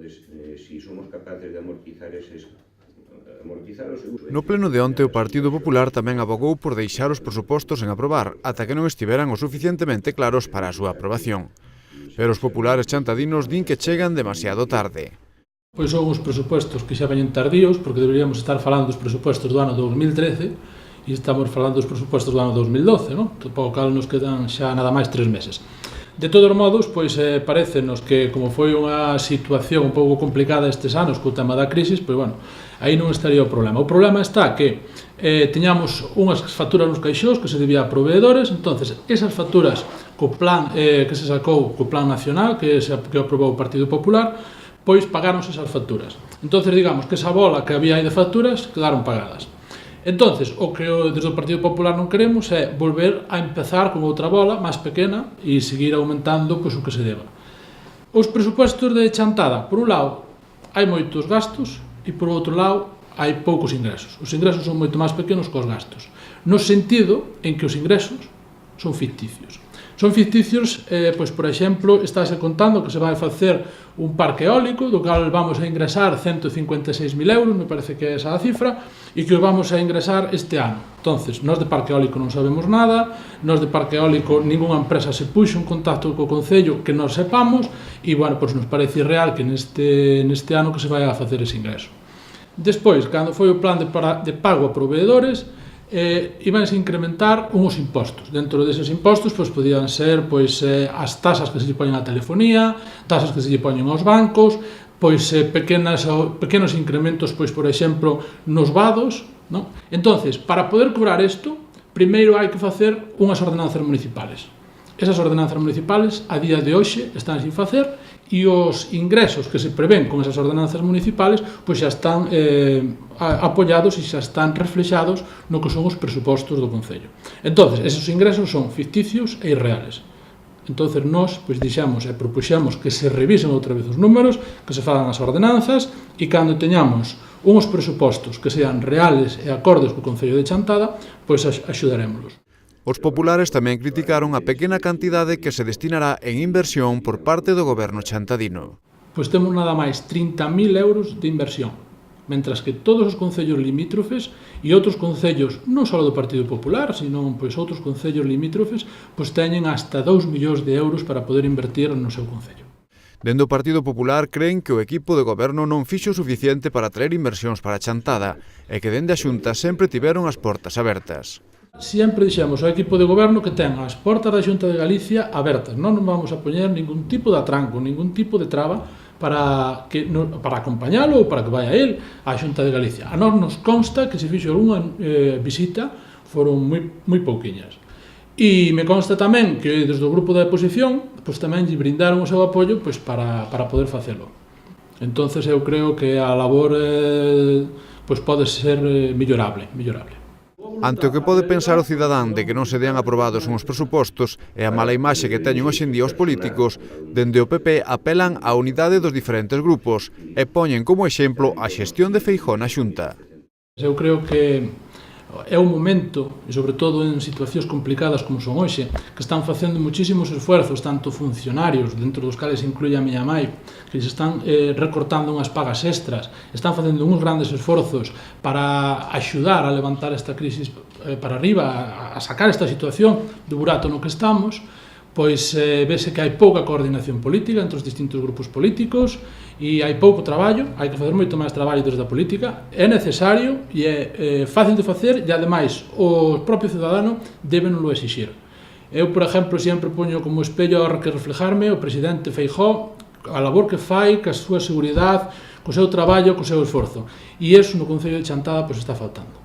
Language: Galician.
si somos capaces de amortizar os seguros. No pleno de onte, o Partido Popular tamén abogou por deixar os presupostos en aprobar ata que non estiveran o suficientemente claros para a súa aprobación. Pero os populares chantadinos din que chegan demasiado tarde. Pois son os presupostos que xa veñen tardíos, porque deberíamos estar falando dos presupostos do ano 2013 e estamos falando dos presupostos do ano 2012, non? Para o cal nos quedan xa nada máis 3 meses. De todos modos, pois parécenos que, como foi unha situación un pouco complicada estes anos co tema da crisis, pois bueno, aí non estaría o problema. O problema está que teñamos unhas facturas nos caixós que se debía a proveedores, entonces esas facturas co plan que se sacou co plan nacional que aprobou o Partido Popular, pois pagáronse esas facturas. Entonces, digamos que esa bola que había aí de facturas quedaron pagadas. Entonces, o que desde o Partido Popular non queremos é volver a empezar con outra bola máis pequena e seguir aumentando pois, o que se deba. Os presupostos de chantada, por un lado, hai moitos gastos e por outro lado, hai poucos ingresos. Os ingresos son moito máis pequenos que os gastos, no sentido en que os ingresos son ficticios. Son ficticios, pois, por exemplo, estáse contando que se vai facer un parque eólico, do cal vamos a ingresar 156.000 euros, me parece que é esa a cifra, e que os vamos a ingresar este ano. Entonces, nós de parque eólico non sabemos nada, nós de parque eólico ninguna empresa se puxo en contacto co Concello que nós sepamos, e, bueno, pois nos parece irreal que neste ano que se vai a facer ese ingreso. Despois, cando foi o plan de pago a proveedores, ibanse incrementar unhos impostos. Dentro deses impostos pois, podían ser pois, as tasas que se lle poñen á telefonía, tasas que se lle poñen aos bancos, pois, pequenos incrementos, pois, por exemplo, nos vados. Non? Entonces, para poder cobrar isto, primeiro hai que facer unhas ordenanzas municipales. Esas ordenanzas municipales, a día de hoxe, están sin facer e os ingresos que se prevén con esas ordenanzas municipales pois xa están apoiados e xa están reflexados no que son os presupostos do Concello. Entonces, esos ingresos son ficticios e irreales. Entonces, nós pois, dixemos e propuxemos que se revisen outra vez os números, que se fagan as ordenanzas e cando teñamos uns presupostos que sean reales e acordes co Concello de Chantada, pois axudarémolos. Os populares tamén criticaron a pequena cantidade que se destinará en inversión por parte do goberno chantadino. Pois temos nada máis 30.000 euros de inversión, mentras que todos os concellos limítrofes e outros concellos, non só do Partido Popular, sino pois, outros concellos limítrofes, pois teñen hasta 2 millóns de euros para poder invertir no seu concello. Dende o Partido Popular creen que o equipo de goberno non fixo o suficiente para traer inversións para Chantada e que dende a Xunta sempre tiveron as portas abertas. Sempre dixemos ao equipo de goberno que ten as portas da Xunta de Galicia abertas. Non nos vamos a poñer ningún tipo de atranco, ningún tipo de traba para acompañalo ou para que vaya el á Xunta de Galicia. A nós nos consta que se fixo algunha visita, foron moi pouquiñas. E me consta tamén que desde o grupo da oposición pois tamén lle brindaron o seu apoio pois, para poder facelo. Entonces eu creo que a labor pois, pode ser mellorable. Ante o que pode pensar o cidadán de que non se dean aprobados uns presupostos e a mala imaxe que teñen hoxe en día os políticos, dende o PP apelan á unidade dos diferentes grupos e poñen como exemplo a xestión de Feijóo na Xunta. Eu creo que é un momento, e sobre todo en situacións complicadas como son hoxe, que están facendo muchísimos esfuerzos, tanto funcionarios, dentro dos cales incluye a miña mãe, que se están recortando unhas pagas extras, están facendo uns grandes esforzos para axudar a levantar esta crisis para arriba, a sacar esta situación do burato no que estamos, pois vese que hai pouca coordinación política entre os distintos grupos políticos e hai pouco traballo, hai que facer moito máis traballo desde a política, é necesario e é fácil de facer e, ademais, o propio cidadano débenolo exixir. Eu, por exemplo, sempre poño como espello a que reflejarme o presidente Feijóo, a labor que fai, ca súa seguridade, co seu traballo, co seu esforzo. E iso no Concello de Chantada pois está faltando.